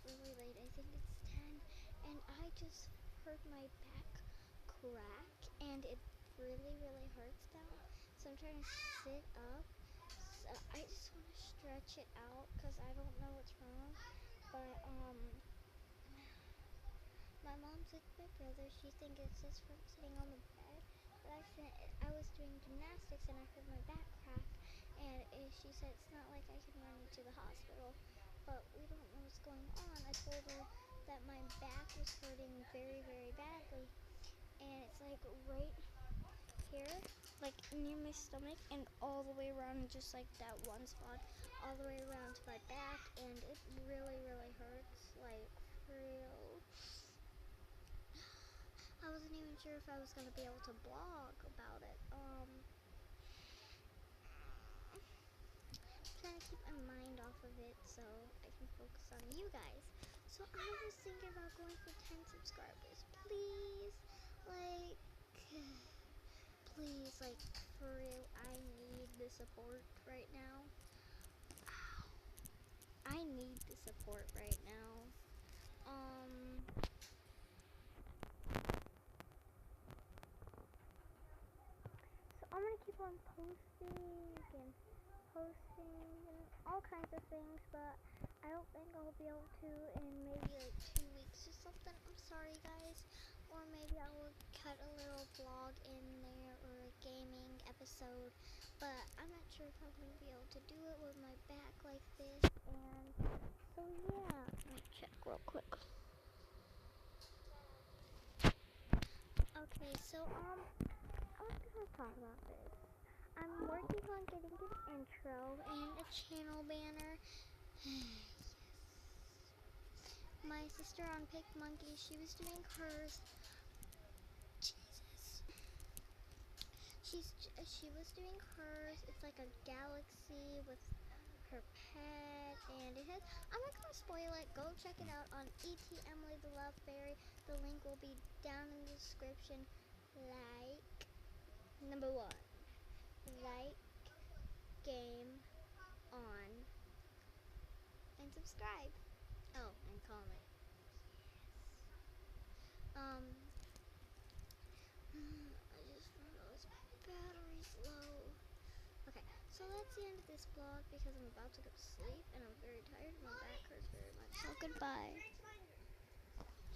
really late. I think it's 10, and I just heard my back crack, and it really, really hurts now. So I'm trying to sit up. So I just want to stretch it out because I don't know what's wrong. But my mom's with my brother. She thinks it's just from sitting on the bed. But I was doing gymnastics and I heard my back crack, and she said it's not like I can run into the hospital, but we don't know what's going on. I told her that my back was hurting very, very badly, and it's like right here, like near my stomach, and all the way around, just like that one spot, all the way around to my back, and it really, really hurts, like for real. I wasn't even sure if I was going to be able to blog about it. Trying to keep my mind off of it so I can focus on you guys. So I was thinking about going for 10 subscribers. Please, please, for real, I need the support right now. I need the support right now. So I'm gonna keep on posting and all kinds of things, but I don't think I'll be able to in maybe like 2 weeks or something. I'm sorry, guys. Or maybe I will cut a little vlog in there or a gaming episode, but I'm not sure if I'm gonna be able to do it with my back like this. And so yeah, let me check real quick. Okay, so I was gonna talk about this. I'm working on getting an intro and a channel banner. Yes. My sister on Pick Monkey, she was doing hers. Jesus. She was doing hers. It's like a galaxy with her pet, and it has. I'm not gonna spoil it. Go check it out on E.Temilythelovefairy. The link will be down in the description. Like, number 1. Like, game on, and subscribe. Oh, and comment. I just realized my battery's low. Okay, so that's the end of this vlog because I'm about to go to sleep and I'm very tired and my back hurts very much. So goodbye.